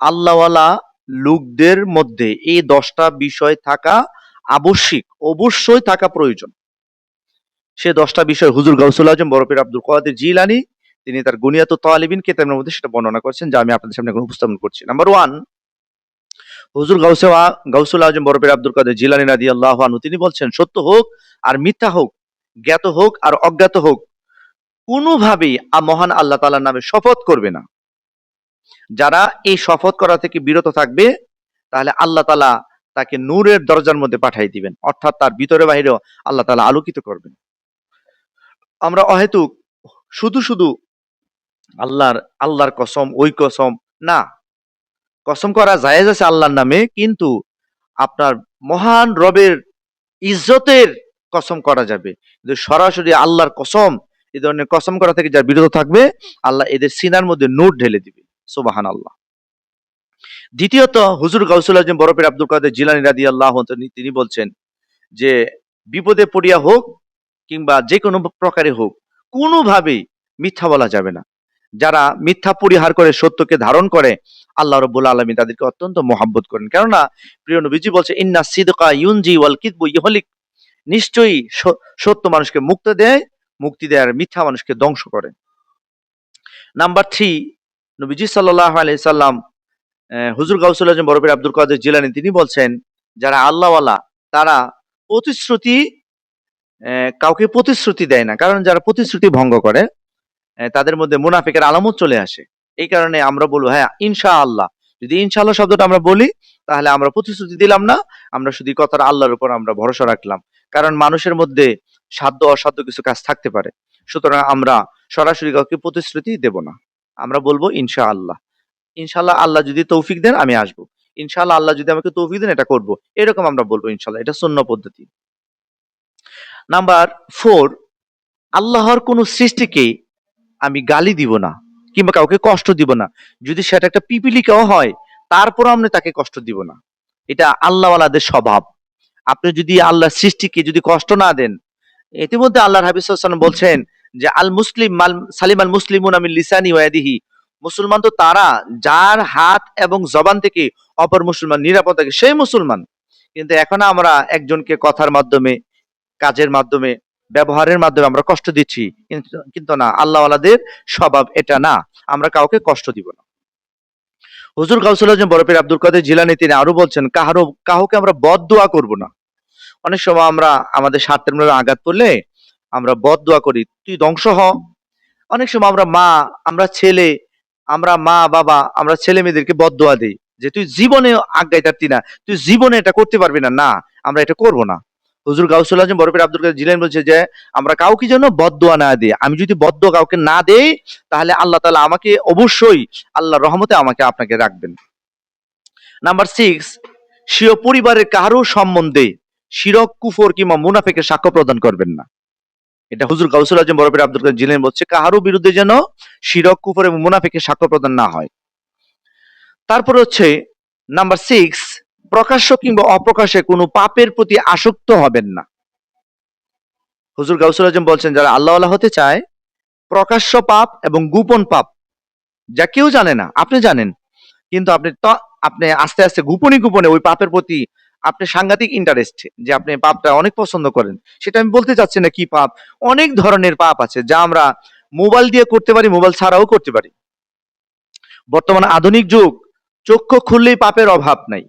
আল্লাহওয়ালা লোকদের মধ্যে এই 10টা বিষয় থাকা আবশ্যিক, অবশ্যই থাকা প্রয়োজন। সে 10টা বিষয় হুজুর গাউসুল আজম বরফির আব্দুল কাদের জিলানী তিনি তার গুনিয়াতুত তালিবিন কিতাবের মধ্যে সেটা বর্ণনা করেছেন, যা আমি আপনাদের সামনে এখন উপস্থাপন করছি। নাম্বার 1, হুজুর গাউসুল আজম বরফির আব্দুল কাদের জিলানী রাদিয়াল্লাহু আনহু তিনি বলছেন, সত্য হোক আর মিথ্যা হোক, জ্ঞাত হোক আর অজ্ঞাত হোক, কোনোভাবেই মহান আল্লাহ তাআলার নামে শপথ করবে না। যারা এই শপথ করা থেকে বিরত থাকবে, তাহলে আল্লাহ তাআলা তাকে নূরের দরজার মধ্যে পাঠিয়ে দিবেন, অর্থাৎ তার ভিতরে বাহিরেও আল্লাহ তাআলা আলোকিত করবেন। আমরা অহেতুক শুধু শুধু আল্লাহর কসম, ওই কসম না, কসম করা জায়েজ আছে আল্লাহর নামে, কিন্তু আপনার মহান রবের ইজ্জতের কসম করা যাবে। কিন্তু সরাসরি আল্লাহর কসম, এই ধরনের কসম করা থেকে যারা বিরত থাকবে, আল্লাহ এদের সিনার মধ্যে নূর ঢেলে দিবে। সুবহানাল্লাহ। দ্বিতীয়ত, হুজুর গাউসুল আজম বরফির আব্দুল কাদের জিলানী রাদিয়াল্লাহু আনহু তিনি বলছেন যে বিপদে পড়িয়া হোক কিংবা যে কোনো প্রকারে হোক, কোনোভাবেই মিথ্যা বলা যাবে না। যারা মিথ্যা পরিহার করে সত্যকে ধারণ করে, আল্লাহ রাব্বুল আলামিন তাদেরকে অত্যন্ত মহাব্বত করেন। কেননা প্রিয় নবীজি বলছে, ইন্না সিদকা ইউনজি ওয়াল কিদবু ইহলিক, নিশ্চয়ই সত্য মানুষকে মুক্তি দেয় আর মিথ্যা মানুষকে ধ্বংস করে। নাম্বার 3, নবীজি সাল্লাল্লাহু আলাইহি সাল্লাম হুজুর গাউসুল আজম বরফির আব্দুল কাদের জিলানী তিনি বলছেন, যারা আল্লাহওয়ালা তারা প্রতিশ্রুতি কাউকে প্রতিশ্রুতি দেয় না, কারণ যারা প্রতিশ্রুতি ভঙ্গ করে তাদের মধ্যে মুনাফিকের আলামত চলে আসে। এই কারণে আমরা বলবো, হ্যাঁ ইনশাআল্লাহ, যদি ইনশাআল্লাহ শব্দটা আমরা বলি, তাহলে আমরা প্রতিশ্রুতি দিলাম না, আমরা শুধু কথাটা আল্লাহর উপর আমরা ভরসা রাখলাম। কারণ মানুষের মধ্যে সাধ্য অসাধ্য কিছু কাজ থাকতে পারে, সুতরাং আমরা সরাসরি কাউকে প্রতিশ্রুতি দেব না। আমরা বলবো ইনশাআল্লাহ, ইনশাআল্লাহ আল্লাহ যদি তৌফিক দেন আমি আসবো, ইনশাআল্লাহ আল্লাহ যদি আমাকে তৌফিক দেন এটা করব, এরকম আমরা বলবো ইনশাআল্লাহ। এটা সুন্নাহ পদ্ধতি। নাম্বার 4, আল্লাহর কোন সৃষ্টিকে আমি গালি দিব না কিংবা কাউকে কষ্ট দিব না, যদি সেটা একটা পিপিলিকাও হয় তারপর আমি তাকে কষ্ট দিব না। এটা আল্লাহওয়ালাদের স্বভাব। আপনি যদি আল্লাহর সৃষ্টিকে যদি কষ্ট না দেন, ইতিমধ্যে আল্লাহর হাবিব সাল্লাল্লাহু আলাইহি ওয়াসাল্লাম বলছেন যে আল মুসলিম সালিম আল মুসলিমুনা মিন লিসানি ওয়া ইয়াদিহি, মুসলমান তো তারা যার হাত এবং জবান থেকে অপর মুসলমান নিরাপদ থাকে, সেই মুসলমান। কিন্তু এখন আমরা একজনকে কথার মাধ্যমে, কাজের মাধ্যমে, ব্যবহারের মাধ্যমে আমরা কষ্ট দিচ্ছি, কিন্তু না, আল্লাহওয়ালাদের স্বভাব এটা না, আমরা কাউকে কষ্ট দিব না। হুজুর গাউসুল আজম বরফির আব্দুল কাদের জিলানী তিনি আরো বলছেন, কাউকে আমরা বদদুয়া করব না। অনেক সময় আমরা আমাদের স্বার্থের মধ্যে আঘাত করলে আমরা বদদুয়া করি, তুই ধ্বংস হ। অনেক সময় আমরা ছেলে, আমরা মা বাবা, আমরা ছেলে মেয়েদেরকে বদদুয়া দিই যে তুই জীবনে আজ্ঞায় থাকতি না, তুই জীবনে এটা করতে পারবি না, না আমরা এটা করব না। হুজুর গাউসুল আজম বরফির আব্দুল কাদের জিলানী বলছে যে আমরা কাউকে যেন বদদুয়া না দিই। আমি যদি বদদুয়া কাউকে না দেই, তাহলে আল্লাহ তাআলা আমাকে অবশ্যই আল্লাহর রহমতে আমাকে আপনাকে রাখবেন। নাম্বার 6, স্বীয় পরিবারের কারো সম্বন্ধে শিরক, কুফর কিংবা মুনাফিকের সাক্ষ্য প্রদান করবেন না। এটা হুজুর গাউসুল আজম বরফির আব্দুল কাদের জিলানী বলছে, কারো বিরুদ্ধে যেন শিরক, কুফর এবং মুনাফিকের সাক্ষ্য প্রদান না হয়। তারপর হচ্ছে নাম্বার 6, প্রকাশ্য কিংবা অপ্রকাশ্যে কোনো পাপের প্রতি আসক্ত হবেন না। হুজুর গাউসুল আজম বলছেন, যারা আল্লাহওয়ালা হতে চায়, প্রকাশ্য পাপ এবং গোপন পাপ যা কেউ জানে না, আপনি জানেন, কিন্তু আপনি আস্তে আস্তে গোপনে গোপনে ওই পাপের প্রতি আপনি সাংঘাতিক ইন্টারেস্ট, যে আপনি পাপটা অনেক পছন্দ করেন। সেটা আমি বলতে চাচ্ছি না কি পাপ, অনেক ধরনের পাপ আছে যা আমরা মোবাইল দিয়ে করতে পারি, মোবাইল ছাড়াও করতে পারি। বর্তমান আধুনিক যুগ, চক্ষু খুললেই পাপের অভাব নাই,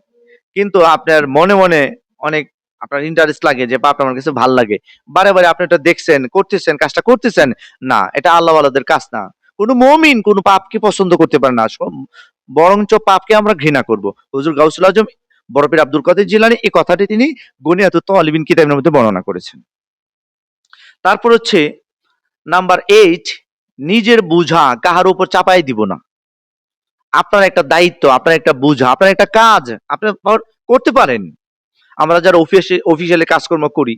কিন্তু আপনার মনে মনে অনেক আপনার ইন্টারেস্ট লাগে যে পাপটা আমার কাছে ভাল লাগে, বারে বারে আপনি এটা দেখছেন, করতেছেন, কাজটা করতেছেন, না এটা আল্লাহওয়ালাদের কাজ না। কোনো মুমিন কোনো পাপকে পছন্দ করতে পারে না, বরঞ্চ পাপকে আমরা ঘৃণা করব। হুজুর গাউসুল আজম বরফির আব্দুল কাদের জিলানী এই কথাটি তিনি গুনিয়াতুত তালিবিন কিতাবের মধ্যে বর্ণনা করেছেন। তারপর হচ্ছে নাম্বার 8, নিজের বোঝা কাহার উপর চাপাই দিব না। আপনার একটা দায়িত্ব, আপনার একটা বোঝা, আপনার একটা কাজ আপনি করতে পারেন। আমরা যারা অফিসিয়ালি কাজকর্ম করি,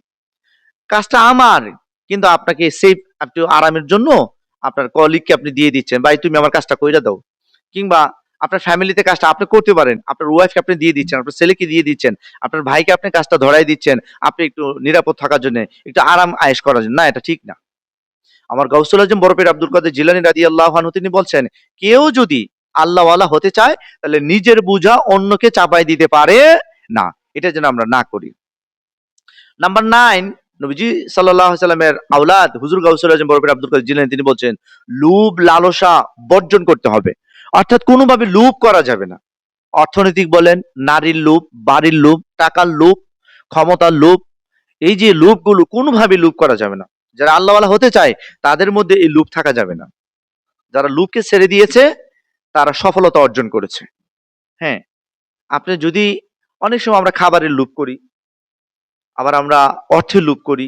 কাজটা আমার, কিন্তু আপনাকে সেফ, একটু আরামের জন্য আপনার কলিগকে আপনি দিয়ে দিচ্ছেন, ভাই তুমি আমার কাজটা কইরা দাও। কিংবা আপনার ফ্যামিলিতে কাজটা আপনি করতে পারেন, আপনার ওয়াইফকে আপনি দিয়ে দিচ্ছেন, আপনার ছেলেকে দিয়ে দিচ্ছেন, আপনার ভাইকে আপনি কাজটা ধরাই দিচ্ছেন, আপনি একটু নিরাপদ থাকার জন্য, একটু আরাম আয়েশ করার জন্য, না এটা ঠিক না। আমার গাউসুল আজম বরফির আব্দুল কাদের জিলানী রাদিয়াল্লাহু আনহু তিনি বলছেন, কেউ যদি আল্লাহওয়ালা হতে চায়, তাহলে নিজের বোঝা অন্যকে চাপাই দিতে পারে না। এটা যেন আমরা না করি। নাম্বার 9, নবীজি সাল্লাল্লাহু আলাইহি সাল্লামের আওলাদ হুজুর গাউসুল আজম বরকত আব্দুল কাদের জিলানী তিনি বলছেন, লোভ লালসা বর্জন করতে হবে। অর্থাৎ কোনোভাবে লোভ করা যাবে না। অর্থনৈতিক বলেন, নারীর লোভ, বাড়ির লোভ, টাকার লোভ, ক্ষমতার লোভ, এই যে লোভগুলো কোনোভাবে লোভ করা যাবে না। যারা আল্লাহওয়ালা হতে চায় তাদের মধ্যে এই লোভ থাকা যাবে না। যারা লোভকে ছেড়ে দিয়েছে তারা সফলতা অর্জন করেছে। হ্যাঁ, আপনি যদি অনেক সময় আমরা খাবারের লোভ করি, আবার আমরা অর্থের লোভ করি,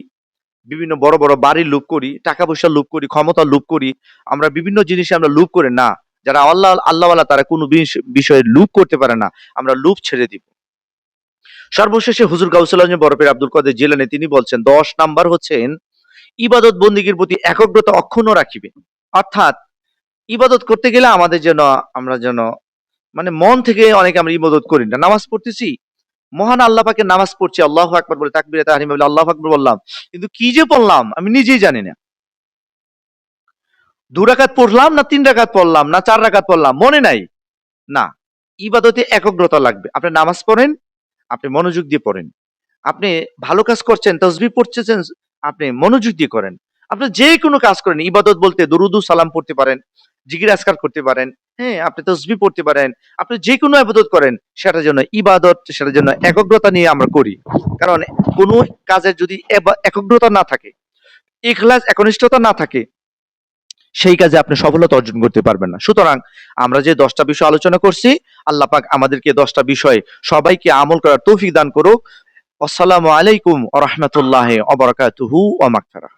বিভিন্ন বড় বড় বাড়ির লোভ করি, টাকা পয়সার লোভ করি, ক্ষমতার লোভ করি, আমরা বিভিন্ন জিনিসে আমরা লোভ করে না। যারা আল্লাহওয়ালা তারা কোনো বিষয়ে লোভ করতে পারে না। আমরা লোভ ছেড়ে দিব। সর্বশেষে হুজুর গাউসুল আজম বরকত আব্দুল কাদের জিলানী তিনি বলছেন 10 নাম্বার হচ্ছেন ইবাদত বন্দিগির প্রতি একাগ্রতা অক্ষুণ্ণ রাখিবে। অর্থাৎ ইবাদত করতে গেলে আমাদের যেন আমরা যেন মানে মন থেকে অনেকে আমরা ইবাদত করি না। নামাজ পড়তেছি, মহান আল্লাহ পাকের নামাজ পড়ছি, আল্লাহু আকবার বলে তাকবীরে তাহরিমা বলে আল্লাহু আকবার বললাম, কিন্তু কি যে পড়লাম আমি নিজেই জানি না। 2 রাকাত পড়লাম না 3 রাকাত পড়লাম না 4 রাকাত পড়লাম মনে নাই। না, ইবাদতে একাগ্রতা লাগবে। আপনি নামাজ পড়েন, আপনি মনোযোগ দিয়ে পড়েন। আপনি ভালো কাজ করছেন, তাসবিহ পড়তেছেন, আপনি মনোযোগ দিয়ে করেন। আপনি যে কোনো কাজ করেন, ইবাদত বলতে দরুদ ও সালাম পড়তে পারেন, জিকির আজকার করতে পারেন, হ্যাঁ, আপনি তাসবিহ পড়তে পারেন। আপনি যে কোনো ইবাদত করেন, সেটার জন্য ইবাদত, সেটার জন্য একাগ্রতা নিয়ে আমরা করি। কারণ কোনো কাজের যদি একাগ্রতা না থাকে, ইখলাস একনিষ্ঠতা না থাকে, সেই কাজে আপনি সফলতা অর্জন করতে পারবেন না। সুতরাং আমরা যে 10টা বিষয় আলোচনা করছি, আল্লাহ পাক আমাদেরকে 10টা বিষয় সবাইকে আমল করার তৌফিক দান করুক। আসসালামু আলাইকুম ওয়া রাহমাতুল্লাহি ওয়া বারাকাতুহু ওয়া মাগফিরাহ।